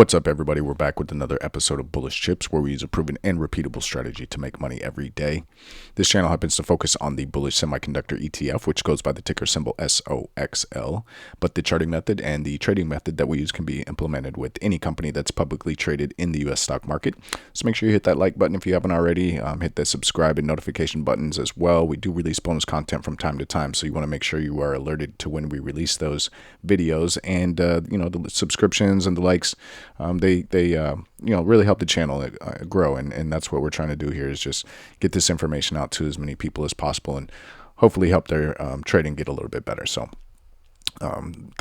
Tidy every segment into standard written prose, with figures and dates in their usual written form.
What's up, everybody? We're back with another episode of Bullish Chips, where we use a proven and repeatable strategy to make money every day. This channel happens to focus on the Bullish Semiconductor ETF, which goes by the ticker symbol SOXL, but the charting method and the trading method that we use can be implemented with any company that's publicly traded in the U.S. stock market. So make sure you hit that like button if you haven't already. Hit the subscribe and notification buttons as well. We do release bonus content from time to time, so you want to make sure you are alerted to when we release those videos. And the subscriptions and the likes, they really help the channel grow, and that's what we're trying to do here, is just get this information out to as many people as possible and hopefully help their trading get a little bit better. So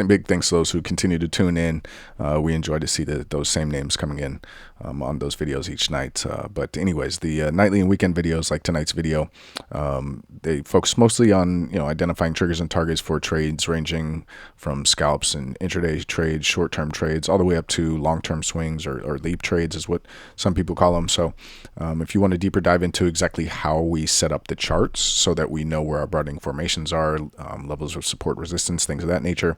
big thanks to those who continue to tune in. We enjoy to see those same names coming in on those videos each night. But anyways, the nightly and weekend videos, like tonight's video, they focus mostly on identifying triggers and targets for trades ranging from scalps and intraday trades, short-term trades, all the way up to long-term swings or leap trades is what some people call them. So if you want to deeper dive into exactly how we set up the charts so that we know where our broadening formations are, levels of support, resistance, things of that nature,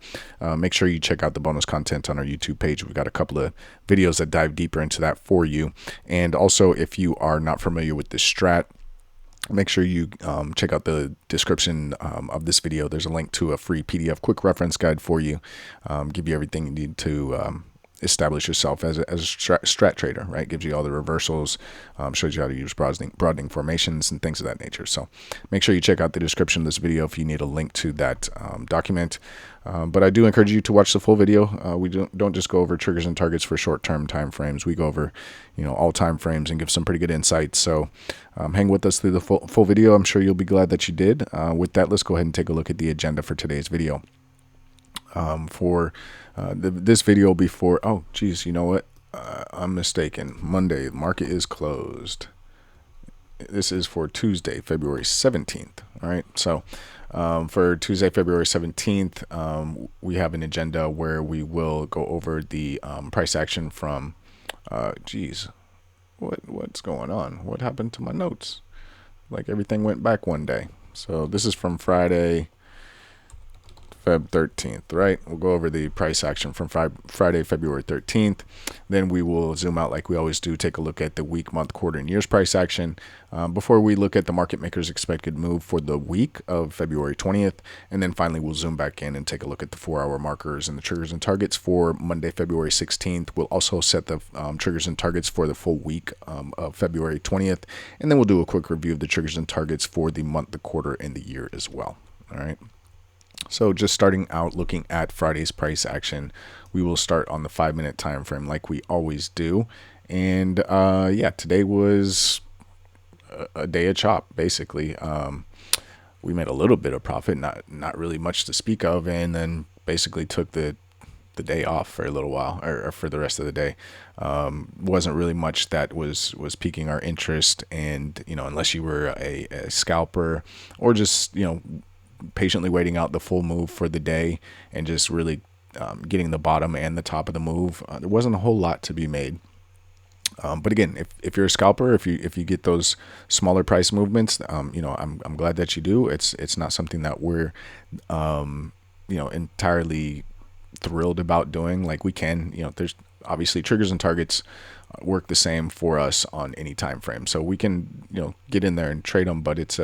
make sure you check out the bonus content on our YouTube page. We've got a couple of videos that dive deeper into that for you. And also, if you are not familiar with this STRAT, make sure you check out the description of this video. There's a link to a free PDF quick reference guide for you, give you everything you need to establish yourself as a strat trader, right? Gives you all the reversals, shows you how to use broadening formations and things of that nature. So make sure you check out the description of this video if you need a link to that document. But I do encourage you to watch the full video. We don't just go over triggers and targets for short-term time frames. We go over all time frames and give some pretty good insights. So hang with us through the full video. I'm sure you'll be glad that you did. With that, let's go ahead and take a look at the agenda for today's video. This video before, oh geez, you know what, I'm mistaken. Monday, the market is closed. This is for Tuesday, February 17th. All right, so for Tuesday, February 17th, we have an agenda where we will go over the price action from what's going on? What happened to my notes? Like everything went back one day. So this is from Friday, Feb 13th, right? We'll go over the price action from Friday, February 13th. Then we will zoom out like we always do, take a look at the week, month, quarter, and year's price action before we look at the market maker's expected move for the week of February 20th. And then finally, we'll zoom back in and take a look at the 4-hour markers and the triggers and targets for Monday, February 16th. We'll also set the triggers and targets for the full week of February 20th. And then we'll do a quick review of the triggers and targets for the month, the quarter, and the year as well. All right. So just starting out looking at Friday's price action, we will start on the 5-minute time frame like we always do. And today was a day of chop, basically. We made a little bit of profit, not really much to speak of, and then basically took the day off for a little while, or for the rest of the day. Wasn't really much that was piquing our interest, and unless you were a scalper or just patiently waiting out the full move for the day and just really getting the bottom and the top of the move, there wasn't a whole lot to be made. But again, if you're a scalper, if you get those smaller price movements, I'm glad that you do. It's not something that we're entirely thrilled about doing. Like, we can, there's obviously triggers and targets work the same for us on any time frame, so we can get in there and trade them, but it's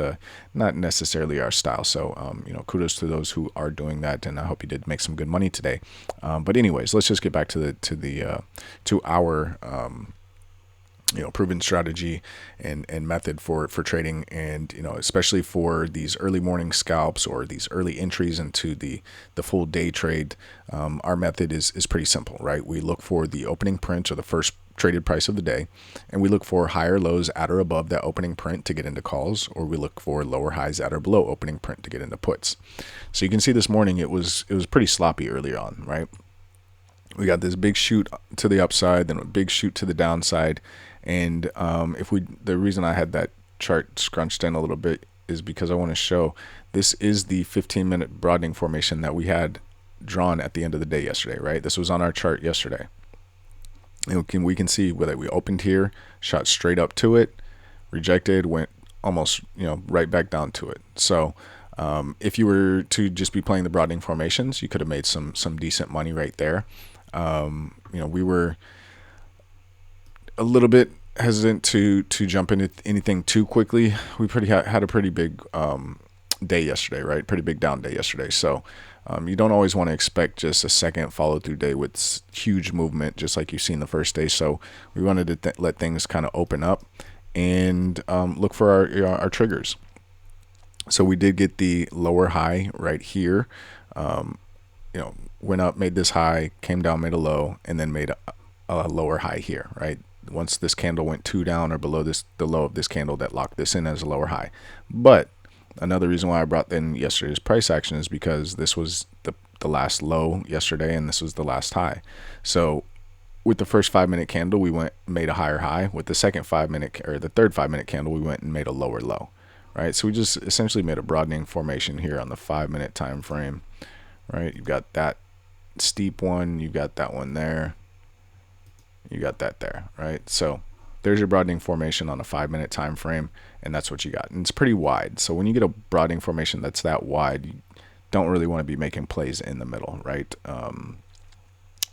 not necessarily our style. So kudos to those who are doing that, and I hope you did make some good money today. But anyways, let's just get back to our proven strategy and method for trading, and especially for these early morning scalps or these early entries into the full day trade. Our method is pretty simple, right? We look for the opening print, or the first traded price of the day, and we look for higher lows at or above that opening print to get into calls, or we look for lower highs at or below opening print to get into puts. So you can see this morning it was pretty sloppy earlier on, right? We got this big shoot to the upside, then a big shoot to the downside. And the reason I had that chart scrunched in a little bit is because I want to show this is the 15-minute broadening formation that we had drawn at the end of the day yesterday, right? This was on our chart yesterday. And we can see that we opened here, shot straight up to it, rejected, went almost right back down to it. So if you were to just be playing the broadening formations, you could have made some decent money right there. We were a little bit hesitant to jump into anything too quickly. We had a pretty big day yesterday, right? Pretty big down day yesterday. So you don't always want to expect just a second follow through day with huge movement, just like you've seen the first day. So we wanted to let things kind of open up and look for our triggers. So we did get the lower high right here. Went up, made this high, came down, made a low, and then made a lower high here, right? Once this candle went 2 down or below the low of this candle, that locked this in as a lower high. But another reason why I brought in yesterday's price action is because this was the last low yesterday, and this was the last high. So with the first 5-minute candle, we made a higher high. With the second 5-minute or the third 5-minute candle, we went and made a lower low, right? So we just essentially made a broadening formation here on the 5-minute time frame, right? You've got that steep one, you've got that one there, you got that there, right? So there's your broadening formation on a 5-minute time frame, and that's what you got. And it's pretty wide. So when you get a broadening formation that's that wide, you don't really want to be making plays in the middle, right?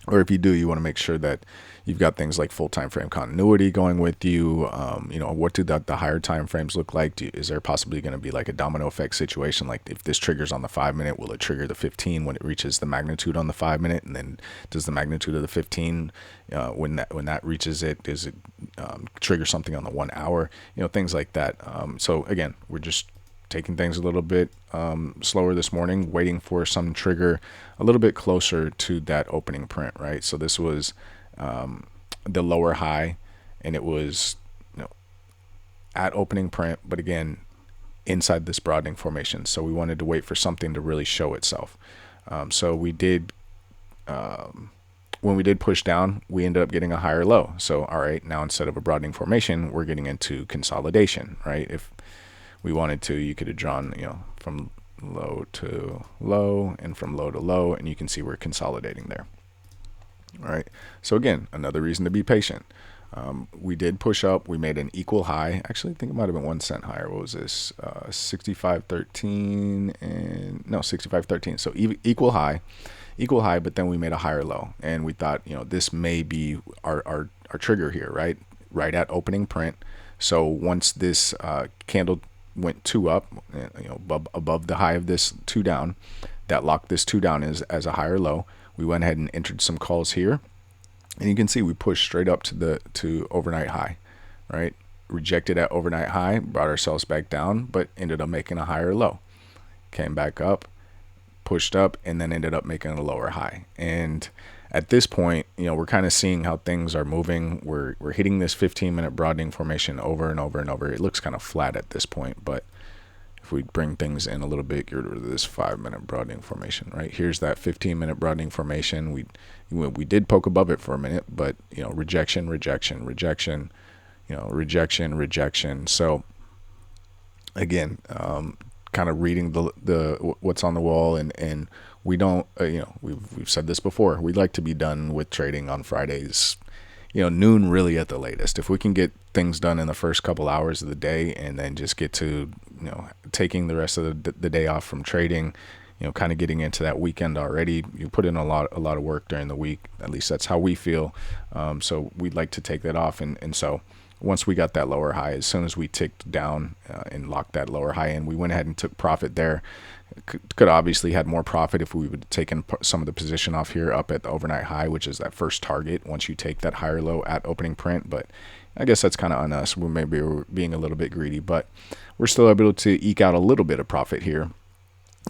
Or if you do, you want to make sure that you've got things like full time frame continuity going with you. What do the higher time frames look like? Is there possibly going to be like a domino effect situation? Like if this triggers on the 5-minute, will it trigger the 15 when it reaches the magnitude on the 5-minute? And then does the magnitude of the 15, when that reaches it, does it trigger something on the 1 hour? Things like that. So again, we're just taking things a little bit slower this morning, waiting for some trigger a little bit closer to that opening print, right? So this was the lower high, and it was at opening print, but again, inside this broadening formation. So we wanted to wait for something to really show itself. So we did, when we did push down, we ended up getting a higher low. So, all right, now instead of a broadening formation, we're getting into consolidation, right? If we wanted to, you could have drawn, from low to low and from low to low, and you can see we're consolidating there. All right. So again, another reason to be patient. We did push up. We made an equal high. Actually, I think it might have been 1 cent higher. What was this? 65.13 and no, 65.13. So equal high, but then we made a higher low, and we thought, this may be our trigger here, right? Right at opening print. So once this candle went 2 up, above the high of this 2 down, that locked this 2 down as a higher low. We went ahead and entered some calls here, and you can see we pushed straight up to overnight high, right? Rejected at overnight high, brought ourselves back down, but ended up making a higher low. Came back up, pushed up, and then ended up making a lower high. And at this point, we're kind of seeing how things are moving. We're hitting this 15-minute broadening formation over and over and over. It looks kind of flat at this point, but if we bring things in a little bit, get rid of this 5-minute broadening formation, right? Here's that 15-minute broadening formation. We did poke above it for a minute, but rejection, rejection, rejection, rejection. So again, kind of reading the what's on the wall, and we don't, we've said this before. We'd like to be done with trading on Fridays, noon really at the latest. If we can get things done in the first couple hours of the day, and then just get to, taking the rest of the day off from trading, kind of getting into that weekend already. You put in a lot of work during the week. At least that's how we feel. So we'd like to take that off, and so once we got that lower high, as soon as we ticked down and locked that lower high in, we went ahead and took profit there. Could obviously had more profit if we would have taken some of the position off here up at the overnight high, which is that first target once you take that higher low at opening print. But I guess that's kind of on us. We're being a little bit greedy, but we're still able to eke out a little bit of profit here.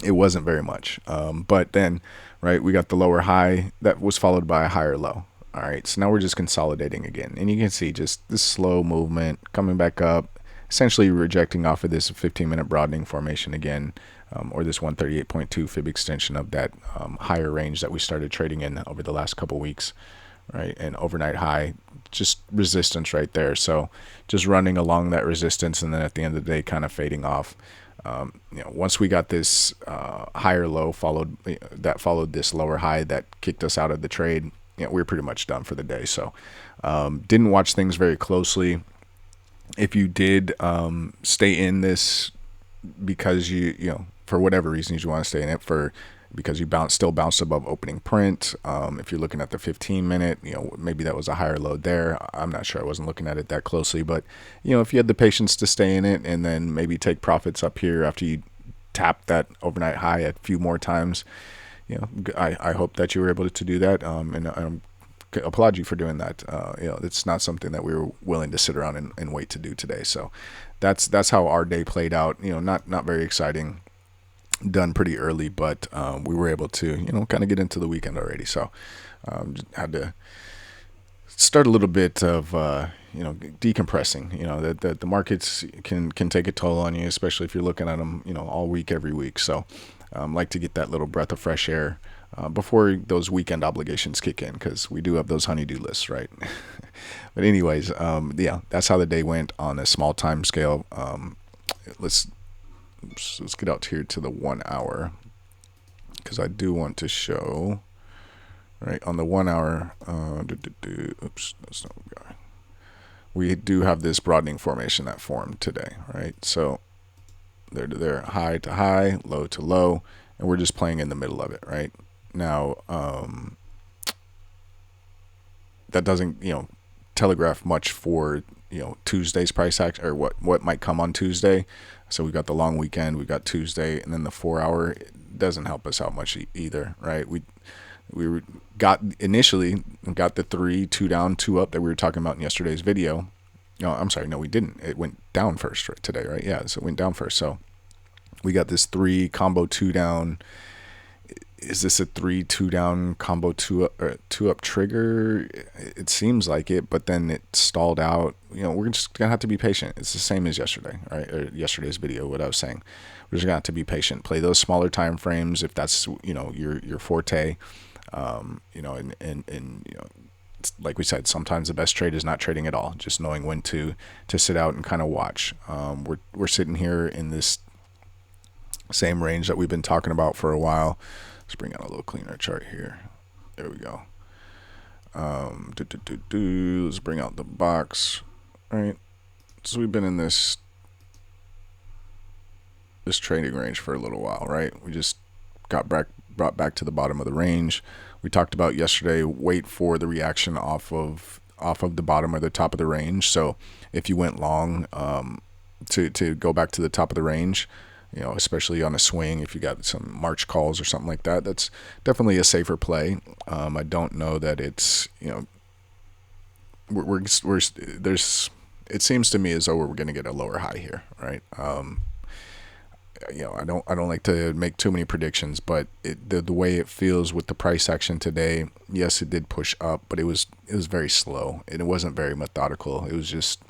It wasn't very much, but then, right, we got the lower high that was followed by a higher low. All right, so now we're just consolidating again, and you can see just this slow movement coming back up, essentially rejecting off of this 15-minute broadening formation again, or this 138.2 fib extension of that higher range that we started trading in over the last couple weeks, right? And overnight high, just resistance right there. So just running along that resistance, and then at the end of the day, kind of fading off. Once we got this higher low followed this lower high that kicked us out of the trade, we were pretty much done for the day. So didn't watch things very closely. If you did stay in this because you for whatever reasons you want to stay in it for because you still bounced above opening print. If you're looking at the 15-minute, maybe that was a higher low there. I'm not sure. I wasn't looking at it that closely, but if you had the patience to stay in it and then maybe take profits up here after you tap that overnight high a few more times, I hope that you were able to do that. And I applaud you for doing that. It's not something that we were willing to sit around and wait to do today. So that's how our day played out. Not very exciting. Done pretty early, but we were able to kind of get into the weekend already. So just had to start a little bit of decompressing. That the markets can take a toll on you, especially if you're looking at them all week, every week. So like to get that little breath of fresh air before those weekend obligations kick in, because we do have those honey-do lists, right? But anyways, that's how the day went on a small time scale. Let's get out here to the 1 hour, because I do want to show right on the 1 hour. Oops, that's not what we got. We do have this broadening formation that formed today, right? So they're high to high, low to low, and we're just playing in the middle of it right now. That doesn't telegraph much for Tuesday's price action, or what might come on Tuesday. So we got the long weekend, we got Tuesday, and then the 4 hour doesn't help us out much either, right? We initially got the 3, 2 down, 2 up that we were talking about in yesterday's video. No, I'm sorry, no, we didn't. It went down first today, right? Yeah, so it went down first. So we got this 3 combo 2 down. Is this a 3, 2 down combo 2 up trigger? It seems like it, but then it stalled out. We're just gonna have to be patient. It's the same as yesterday, right? Or yesterday's video, what I was saying. We're just gonna have to be patient. Play those smaller time frames if that's your forte. Like we said, sometimes the best trade is not trading at all. Just knowing when to sit out and kind of watch. We're sitting here in this same range that we've been talking about for a while. Let's bring out a little cleaner chart here. There we go. Let's bring out the box. All right. So we've been in this trading range for a little while, right? We just got brought back to the bottom of the range. We talked about yesterday, wait for the reaction off of the bottom or the top of the range. So if you went long, to go back to the top of the range, especially on a swing, if you got some March calls or something like that, that's definitely a safer play. I don't know that it's, it seems to me as though we're going to get a lower high here, right? I don't like to make too many predictions, but the way it feels with the price action today, yes, it did push up, but it was very slow and it wasn't very methodical. It was just,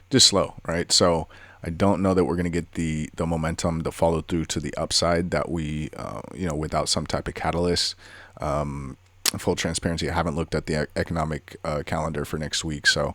just slow, right? So I don't know that we're going to get the momentum, the follow through to the upside that we, without some type of catalyst. Full transparency, I haven't looked at the economic calendar for next week. So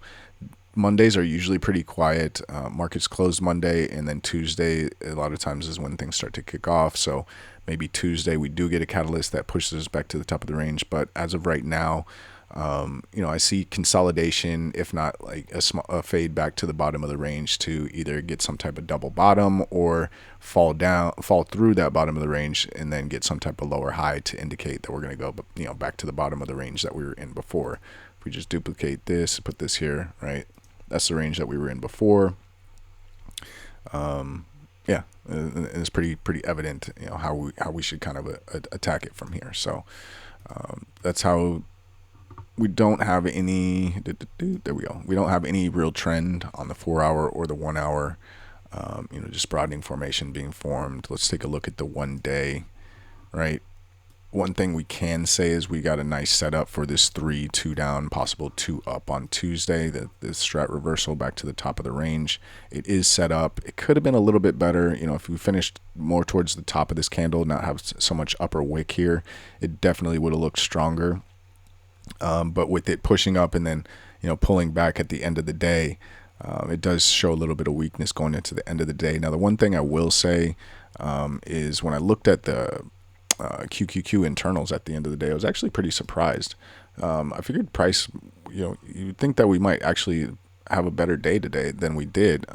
Mondays are usually pretty quiet. Markets close Monday, and then Tuesday a lot of times is when things start to kick off. So maybe Tuesday we do get a catalyst that pushes us back to the top of the range. But as of right now, I see consolidation, if not like a fade back to the bottom of the range to either get some type of double bottom or fall through that bottom of the range and then get some type of lower high to indicate that we're going to go, back to the bottom of the range that we were in before. If we just duplicate this, put this here, right? That's the range that we were in before. It's pretty evident, how we should kind of attack it from here. So that's how. We don't have any, there we go. We don't have any real trend on the 4 hour or the 1 hour, just broadening formation being formed. Let's take a look at the 1 day, right? One thing we can say is we got a nice setup for this 3, 2 down, possible 2 up on Tuesday, the STRAT reversal back to the top of the range. It is set up. It could have been a little bit better, if we finished more towards the top of this candle, not have so much upper wick here, it definitely would have looked stronger. But with it pushing up and then, pulling back at the end of the day, it does show a little bit of weakness going into the end of the day. Now, the one thing I will say is when I looked at the QQQ internals at the end of the day, I was actually pretty surprised. I figured price, you'd think that we might actually have a better day today than we did.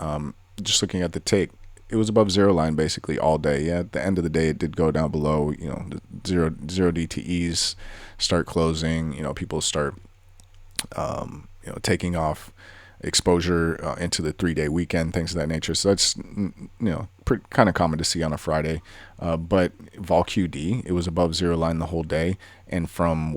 Just looking at the tick, it was above zero line basically all day. Yeah, at the end of the day, it did go down below. The zero DTEs start closing. People start taking off exposure into the 3-day weekend, things of that nature. So that's kind of common to see on a Friday. But vol QD, it was above zero line the whole day, and from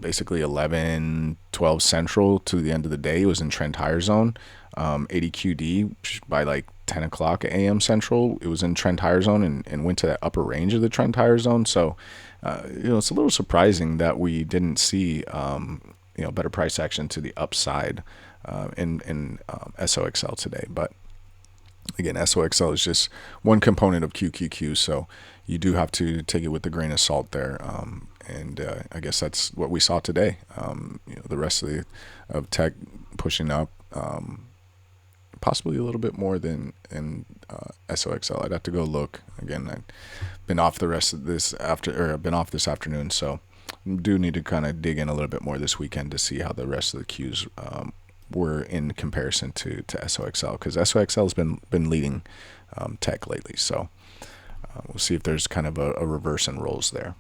basically 11-12 central to the end of the day, it was in trend higher zone. 80 QD by like 10 o'clock a.m. central, it was in trend higher zone and went to that upper range of the trend higher zone. So it's a little surprising that we didn't see better price action to the upside in SOXL today. But again, SOXL is just one component of QQQ, so you do have to take it with a grain of salt there. And I guess that's what we saw today. The rest of tech pushing up, possibly a little bit more than in SOXL. I'd have to go look again. I've been off this afternoon, so do need to kind of dig in a little bit more this weekend to see how the rest of the Qs were in comparison to SOXL, because SOXL has been leading tech lately. So we'll see if there's kind of a reverse in roles there.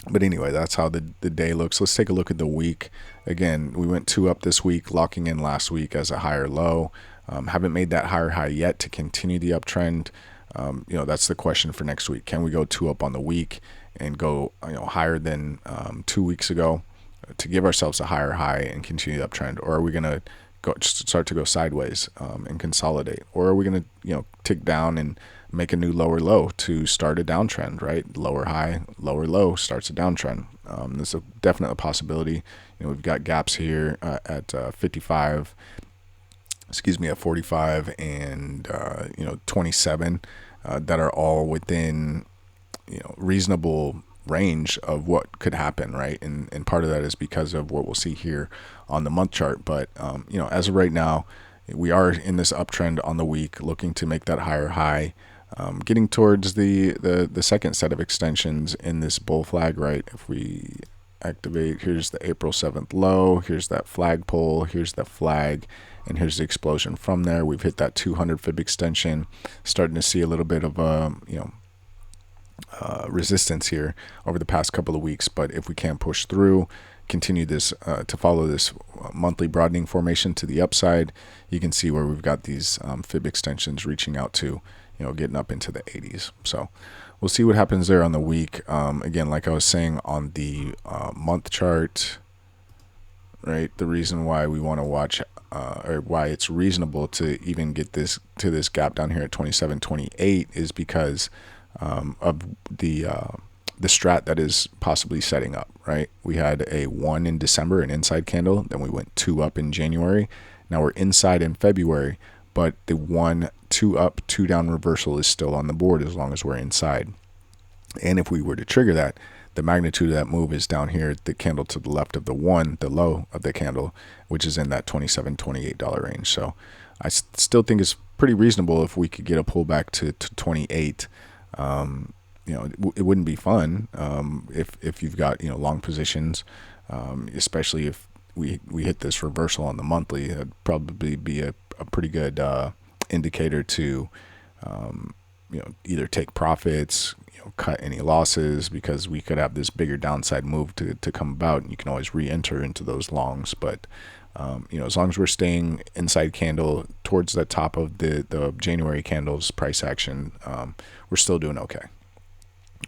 But anyway, that's how the day looks. Let's take a look at the week. Again, we went 2 up this week, locking in last week as a higher low. Haven't made that higher high yet to continue the uptrend. That's the question for next week. Can we go 2 up on the week and go higher than 2 weeks ago to give ourselves a higher high and continue the uptrend? Or are we going to start to go sideways and consolidate? Or are we going to tick down and make a new lower low to start a downtrend, right? Lower high, lower low starts a downtrend. There's definitely a possibility. We've got gaps here at 55, at 45 and 27 that are all within reasonable range of what could happen, right? And part of that is because of what we'll see here on the month chart. But as of right now, we are in this uptrend on the week, looking to make that higher high, getting towards the second set of extensions in this bull flag, right? If we activate, here's the April 7th low, here's that flagpole, here's the flag, and here's the explosion from there. We've hit that 200 fib extension, starting to see a little bit of resistance here over the past couple of weeks. But if we can push through, continue this to follow this monthly broadening formation to the upside, you can see where we've got these fib extensions reaching out to, getting up into the 80s. So we'll see what happens there on the week. Again, like I was saying on the month chart, right, the reason why we want to watch or why it's reasonable to even get this to this gap down here at 27.28 is because of the STRAT that is possibly setting up, right? We had a 1 in December, an inside candle, then we went 2 up in January. Now we're inside in February, but the 1, 2 up, 2 down reversal is still on the board as long as we're inside. And if we were to trigger that, the magnitude of that move is down here, the candle to the left of the 1, the low of the candle, which is in that $27, $28 range. So I still think it's pretty reasonable if we could get a pullback to 28. It wouldn't be fun if you've got long positions, especially if we hit this reversal on the monthly. That'd probably be a pretty good indicator to either take profits, cut any losses, because we could have this bigger downside move to come about, and you can always re-enter into those longs. But as long as we're staying inside candle towards the top of the January candles price action, we're still doing okay,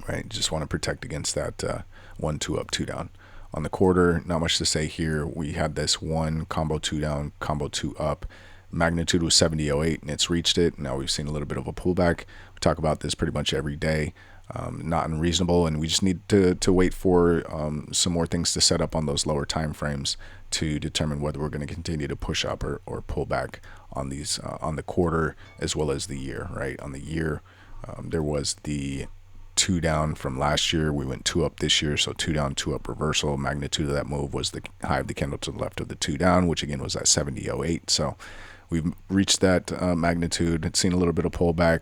right? Just want to protect against that 1, 2 up, 2 down. On the quarter, not much to say here. We had this 1 combo 2 down, combo 2 up. Magnitude was 70.08 and it's reached it. Now we've seen a little bit of a pullback. We talk about this pretty much every day. Not unreasonable, and we just need to wait for some more things to set up on those lower time frames to determine whether we're going to continue to push up or pull back on these on the quarter as well as the year, right? On the year, there was the 2 down from last year. We went 2 up this year, so 2 down, 2 up reversal. Magnitude of that move was the high of the candle to the left of the 2 down, which again was at 70.08. So we've reached that magnitude. It's seen a little bit of pullback.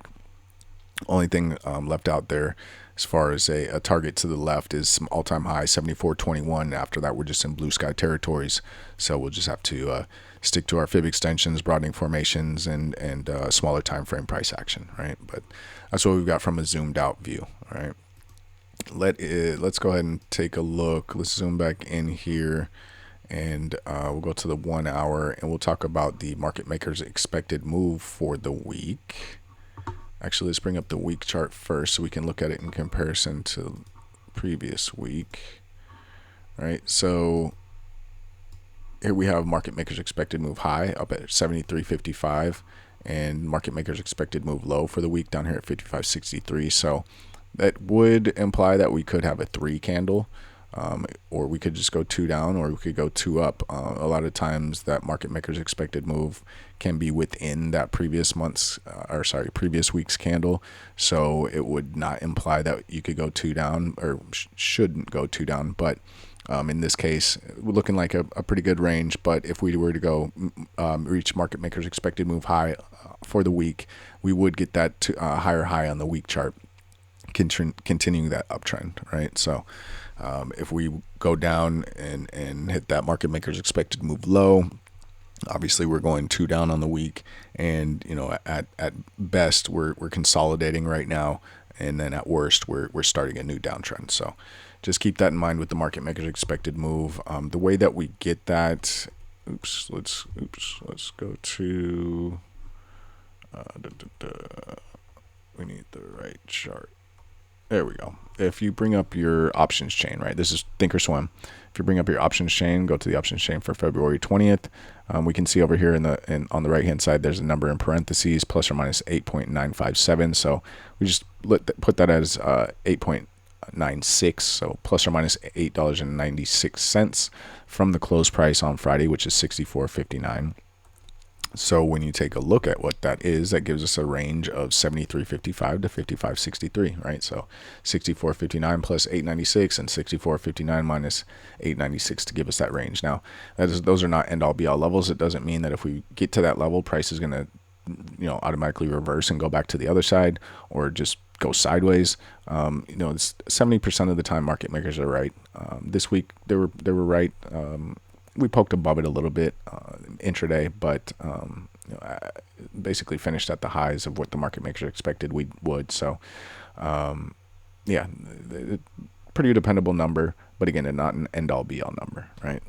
Only thing left out there as far as a target to the left is some all-time high 74.21. After that, we're just in blue sky territories, so we'll just have to stick to our fib extensions, broadening formations, and smaller time frame price action, right? But that's what we've got from a zoomed out view, right? Let's go ahead and take a look. Let's zoom back in here, and we'll go to the 1 hour, and we'll talk about the market makers expected move for the week. Actually, let's bring up the week chart first so we can look at it in comparison to previous week, right? So here we have market makers expected move high up at 73.55, and market makers expected move low for the week down here at 55.63. So that would imply that we could have a 3 candle, or we could just go 2 down, or we could go 2 up. A lot of times that market makers expected move can be within that previous week's candle, so it would not imply that you could go 2 down, or shouldn't go 2 down. But in this case, we're looking like a pretty good range. But if we were to go reach market makers expected move high for the week, we would get that higher high on the week chart, continuing that uptrend, right? So if we go down and hit that market makers expected move low, obviously we're going 2 down on the week, and at best we're consolidating right now, and then at worst we're starting a new downtrend. So just keep that in mind with the market makers expected move. The way that we get that, let's go to we need the right chart. There we go. If you bring up your options chain, right, this is Thinkorswim. If you bring up your options chain, go to the options chain for February 20th. We can see over here on the right hand side, there's a number in parentheses, plus or minus 8.957. So we just put that as 8.96, so plus or minus $8.96 from the close price on Friday, which is 64.59. So when you take a look at what that is, that gives us a range of 73.55 to 55.63, right? So 64.59 plus 8.96 and 64.59 minus 8.96 to give us that range. Now, those are not end-all be-all levels. It doesn't mean that if we get to that level, price is going to automatically reverse and go back to the other side, or just go sideways. It's 70% of the time market makers are right. This week they were right. We poked above it a little bit intraday, but basically finished at the highs of what the market makers expected we would. So, yeah, pretty dependable number, but again, not an end-all be-all number, right?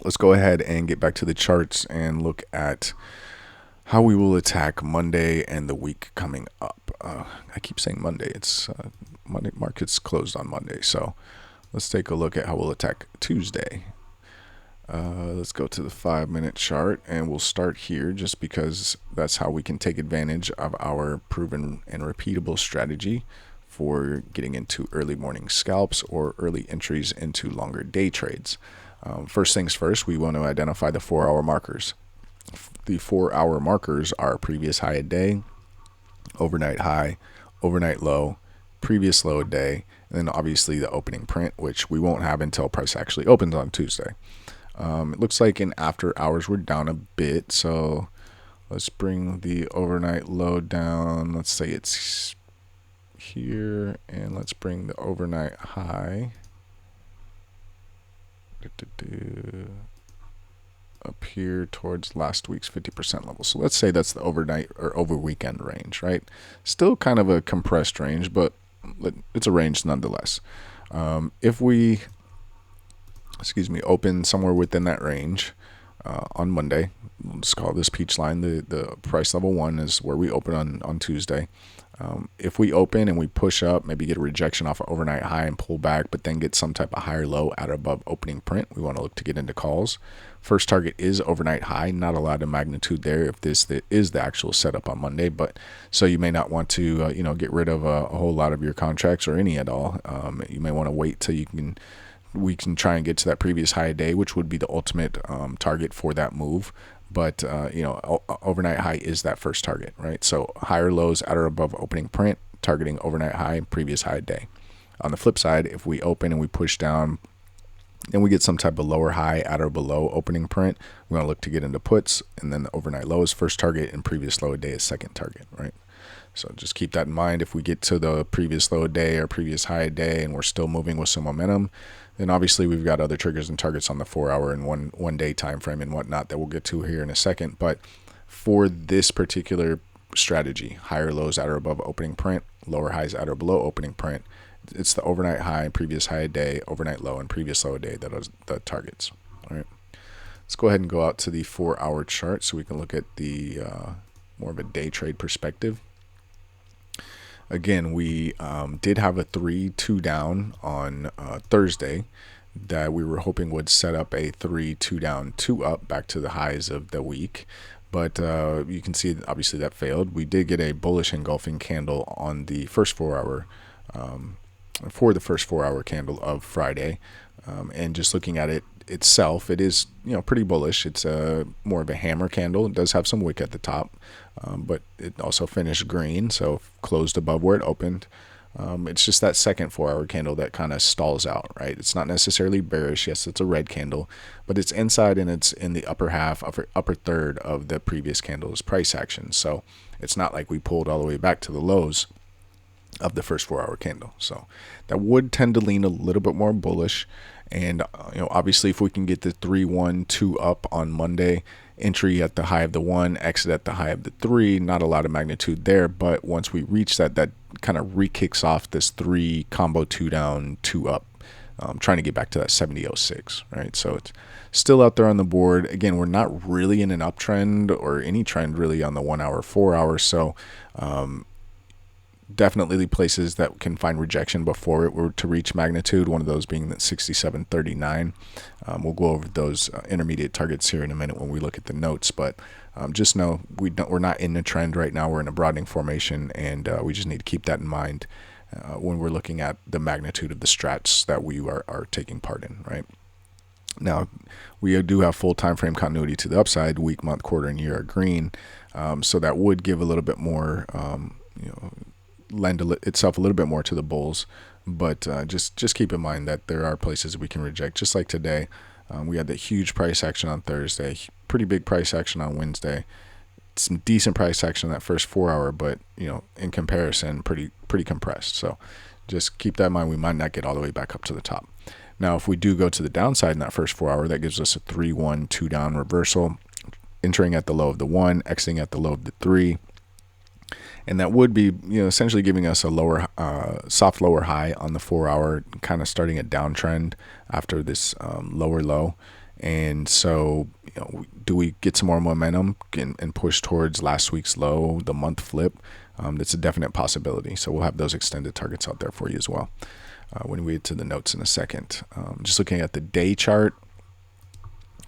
Let's go ahead and get back to the charts and look at how we will attack Monday and the week coming up. I keep saying Monday. It's Monday. Markets closed on Monday, so let's take a look at how we'll attack Tuesday. Let's go to the 5-minute chart, and we'll start here just because that's how we can take advantage of our proven and repeatable strategy for getting into early morning scalps or early entries into longer day trades. First things first, we want to identify the 4-hour markers. The 4-hour markers are previous high a day, overnight high, overnight low, previous low a day, and then obviously the opening print, which we won't have until price actually opens on Tuesday. It looks like in after hours we're down a bit, so let's bring the overnight low down. Let's say it's here, and let's bring the overnight high up here towards last week's 50% level. So let's say that's the overnight or over weekend range, right? Still kind of a compressed range, but it's a range nonetheless. If we open somewhere within that range on Monday, we'll just call this peach line. The price level 1 is where we open on Tuesday. If we open and we push up, maybe get a rejection off an overnight high and pull back, but then get some type of higher low at or above opening print, we want to look to get into calls. First target is overnight high, not a lot of magnitude there if this is the actual setup on Monday, but so you may not want to get rid of a whole lot of your contracts or any at all. You may want to wait till we can try and get to that previous high day, which would be the ultimate target for that move. But overnight high is that first target, right? So higher lows at or above opening print, targeting overnight high, previous high day. On the flip side, if we open and we push down and we get some type of lower high at or below opening print, we want to look to get into puts, and then the overnight low is first target and previous low day is second target, right? So just keep that in mind. If we get to the previous low day or previous high day and we're still moving with some momentum, then obviously we've got other triggers and targets on the 4-hour and one day time frame and whatnot that we'll get to here in a second. But for this particular strategy, higher lows at or above opening print, lower highs at or below opening print, it's the overnight high, previous high day, overnight low, and previous low day that are the targets. All right. Let's go ahead and go out to the 4-hour chart so we can look at the more of a day trade perspective. Again, we did have a 3-2 down on Thursday that we were hoping would set up a 3-2 down, 2 up back to the highs of the week. But you can see obviously that failed. We did get a bullish engulfing candle on the first 4-hour for the first 4-hour candle of Friday. And just looking at it itself, it is pretty bullish. It's more of a hammer candle. It does have some wick at the top, but it also finished green, so closed above where it opened. It's just that second 4-hour candle that kind of stalls out, right? It's not necessarily bearish. Yes, it's a red candle, but it's inside and it's in the upper half, upper third of the previous candle's price action. So it's not like we pulled all the way back to the lows of the first 4-hour candle. So that would tend to lean a little bit more bullish. And obviously, if we can get the 3-1-2 up on Monday, entry at the high of the 1, exit at the high of the 3, not a lot of magnitude there. But once we reach that kind of re-kicks off this 3 combo 2 down, 2 up, trying to get back to that 70.06, right? So it's still out there on the board. Again, we're not really in an uptrend or any trend really on the 1-hour, 4-hour. So definitely places that can find rejection before it were to reach magnitude, one of those being that 67.39. We'll go over those intermediate targets here in a minute when we look at the notes, but just know we're not in a trend right now. We're in a broadening formation, and we just need to keep that in mind when we're looking at the magnitude of the strats that we are taking part in, right? Now, we do have full time frame continuity to the upside. Week, month, quarter, and year are green, so that would give a little bit more lend itself a little bit more to the bulls, but just keep in mind that there are places we can reject, just like today. We had that huge price action on Thursday, pretty big price action on Wednesday, some decent price action in that first 4-hour, but in comparison pretty compressed. So just keep that in mind. We might not get all the way back up to the top. Now if we do go to the downside in that first 4-hour, that gives us a 3-1-2 down reversal, entering at the low of the 1, exiting at the low of the 3. And that would be, essentially giving us a lower, soft lower high on the 4-hour, kind of starting a downtrend after this lower low. And so, do we get some more momentum and push towards last week's low, the month flip? That's a definite possibility. So we'll have those extended targets out there for you as well when we get to the notes in a second. Just looking at the day chart,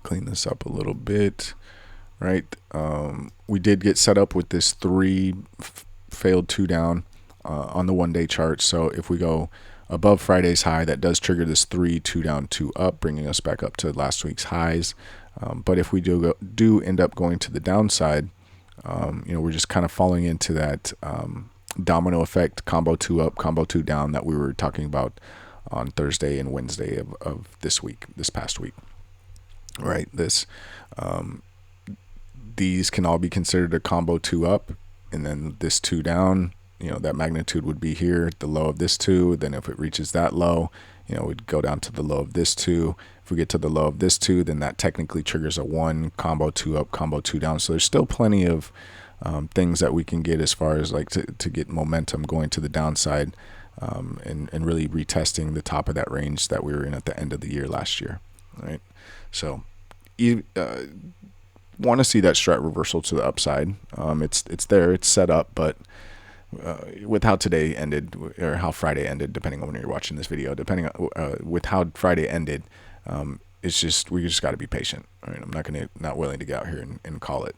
clean this up a little bit. Right, we did get set up with this 3 failed 2 down on the 1-day chart. So if we go above Friday's high, that does trigger this 3-2 down, 2 up, bringing us back up to last week's highs. But if we do end up going to the downside, we're just kind of falling into that domino effect, combo 2 up, combo 2 down that we were talking about on Thursday and Wednesday of this past week. Right, these can all be considered a combo 2 up, and then this 2 down, that magnitude would be here, the low of this 2. Then if it reaches that low, we'd go down to the low of this 2. If we get to the low of this 2, then that technically triggers a 1 combo 2 up, combo 2 down. So there's still plenty of things that we can get as far as like to get momentum going to the downside, and really retesting the top of that range that we were in at the end of the year last year, right? So want to see that strat reversal to the upside. It's there, it's set up, but with how today ended or how Friday ended, depending on when you're watching this video, depending on with how Friday ended, it's just we just got to be patient. Right? I'm not willing to get out here and call it.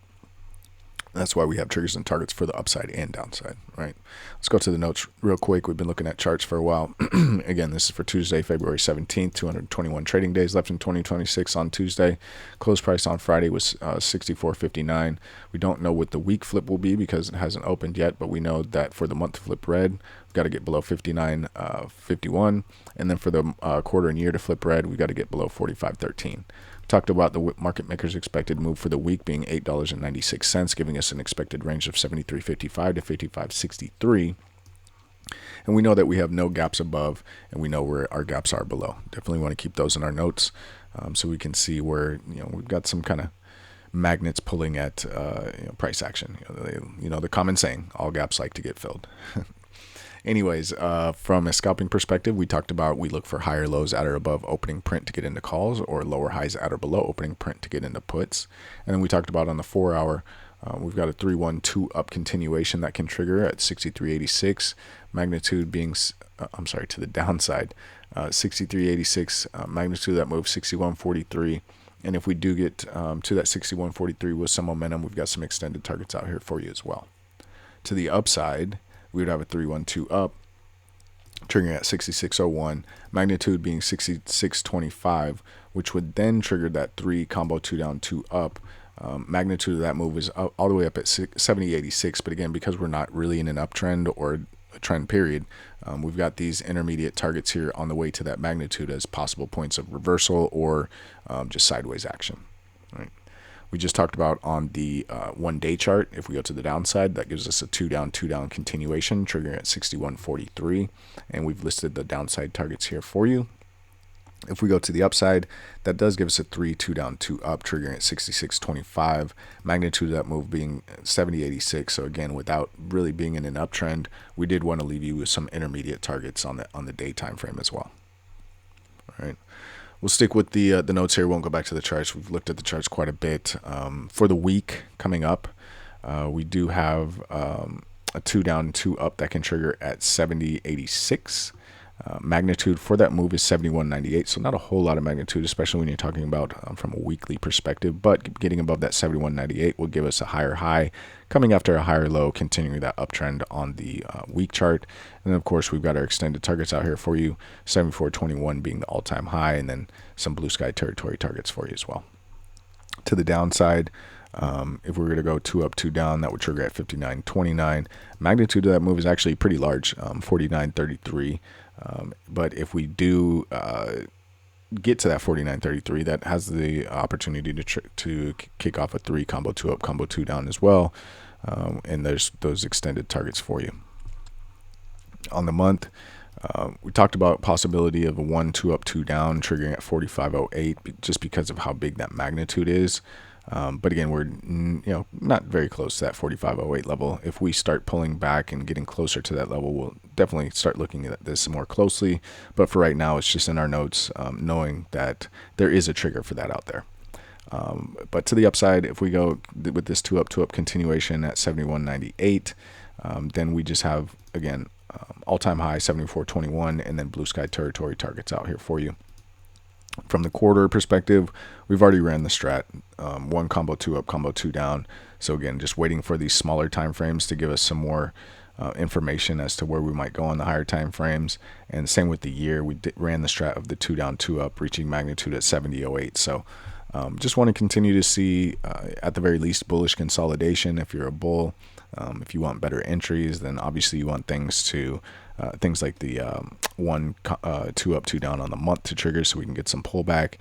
That's why we have triggers and targets for the upside and downside, right? Let's go to the notes real quick. We've been looking at charts for a while. Again, this is for Tuesday, February 17th, 221 trading days left in 2026 on Tuesday. Close price on Friday was 64.59. We don't know what the week flip will be because it hasn't opened yet, but we know that for the month flip red, got to get below 59.51, and then for the quarter and year to flip red, we got to get below 45.13. Talked about the market makers expected move for the week being $8.96, giving us an expected range of 73.55 to 55.63. And we know that we have no gaps above, and we know where our gaps are below. Definitely want to keep those in our notes, so we can see where we've got some kind of magnets pulling at price action. The common saying, all gaps like to get filled. Anyways, from a scalping perspective, we talked about we look for higher lows at or above opening print to get into calls, or lower highs at or below opening print to get into puts. And then we talked about on the 4 hour, we've got a 3-1-2 up continuation that can trigger at 63.86, magnitude being, to the downside, 63.86, magnitude of that move 61.43. And if we do get to that 61.43 with some momentum, we've got some extended targets out here for you as well. To the upside, we would have a 3-1-2 up, triggering at 66.01, magnitude being 66.25, which would then trigger that 3 combo 2 down 2 up. Magnitude of that move is all the way up at 70.86, but again, because we're not really in an uptrend or a trend period, we've got these intermediate targets here on the way to that magnitude as possible points of reversal or just sideways action. Right. We just talked about on the 1 day chart, if we go to the downside, that gives us a 2 down continuation, triggering at 61.43, and we've listed the downside targets here for you. If we go to the upside, that does give us a 3 2 down 2 up, triggering at 66.25, magnitude of that move being 70.86. So again, without really being in an uptrend, we did want to leave you with some intermediate targets on the day time frame as well. All right. We'll stick with the notes here. We won't go back to the charts. We've looked at the charts quite a bit. For the week coming up, we do have a 2 down 2 up that can trigger at 70.86. Magnitude for that move is 71.98, so not a whole lot of magnitude, especially when you're talking about from a weekly perspective, but getting above that 71.98 will give us a higher high coming after a higher low, continuing that uptrend on the week chart. And then of course we've got our extended targets out here for you, 74.21 being the all-time high, and then some blue sky territory targets for you as well. To the downside, if we were to go 2 up 2 down, that would trigger at 59.29. Magnitude of that move is actually pretty large, 49.33. But if we do get to that 49.33, that has the opportunity to kick off a 3 combo 2 up, combo 2 down as well. And there's those extended targets for you. On the month, we talked about possibility of a 1 2 up 2 down triggering at 45.08 just because of how big that magnitude is. But again, we're not very close to that 45.08 level. If we start pulling back and getting closer to that level, we'll definitely start looking at this more closely. But for right now, it's just in our notes, knowing that there is a trigger for that out there. But to the upside, if we go with this 2 up continuation at 71.98, then we just have, again, all-time high 74.21, and then blue sky territory targets out here for you. From the quarter perspective, we've already ran the STRAT, 1 combo 2 up, combo 2 down. So again, just waiting for these smaller time frames to give us some more information as to where we might go on the higher time frames. And same with the year, we ran the STRAT of the 2 down 2 up, reaching magnitude at 70.08. So just want to continue to see at the very least bullish consolidation. If you're a bull, if you want better entries, then obviously you want things like the 1 2 up 2 down on the month to trigger, so we can get some pullback,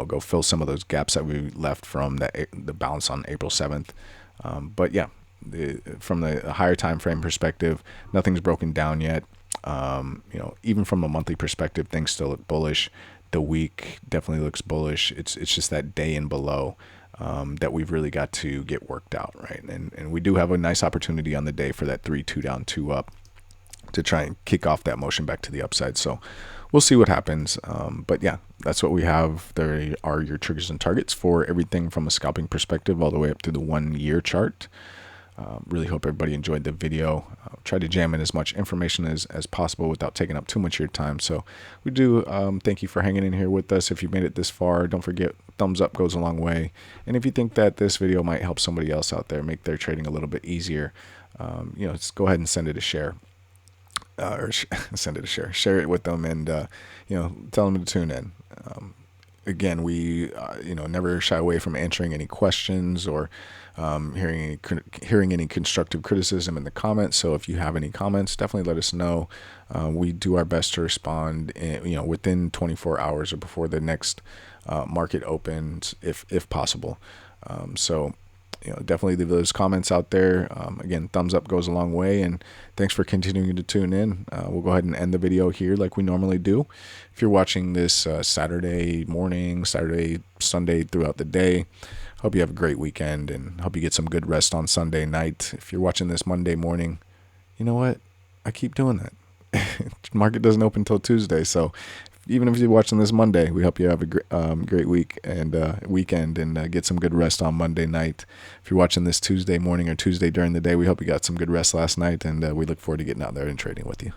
go fill some of those gaps that we left from the bounce on April 7th. But yeah, from the higher time frame perspective, nothing's broken down yet. Even from a monthly perspective, things still look bullish. The week definitely looks bullish. It's just that day and below that we've really got to get worked out, right? And we do have a nice opportunity on the day for that 3 2 down 2 up to try and kick off that motion back to the upside. So we'll see what happens. But yeah, that's what we have. There are your triggers and targets for everything from a scalping perspective all the way up to the 1 year chart. Really hope everybody enjoyed the video. Try to jam in as much information as possible without taking up too much of your time. So we do thank you for hanging in here with us. If you made it this far, don't forget, thumbs up goes a long way. And if you think that this video might help somebody else out there, make their trading a little bit easier, just go ahead and send it a share. Share it with them, and tell them to tune in. again, we never shy away from answering any questions or hearing any constructive criticism in the comments. So if you have any comments, definitely let us know. We do our best to respond within 24 hours or before the next market opens, if possible. So definitely leave those comments out there. Again, thumbs up goes a long way, and thanks for continuing to tune in. We'll go ahead and end the video here like we normally do. If you're watching this Saturday morning, Sunday throughout the day, hope you have a great weekend and hope you get some good rest on Sunday night. If you're watching this Monday morning, you know what? I keep doing that. Market doesn't open until Tuesday, so even if you're watching this Monday, we hope you have a great week and weekend and get some good rest on Monday night. If you're watching this Tuesday morning or Tuesday during the day, we hope you got some good rest last night, and we look forward to getting out there and trading with you.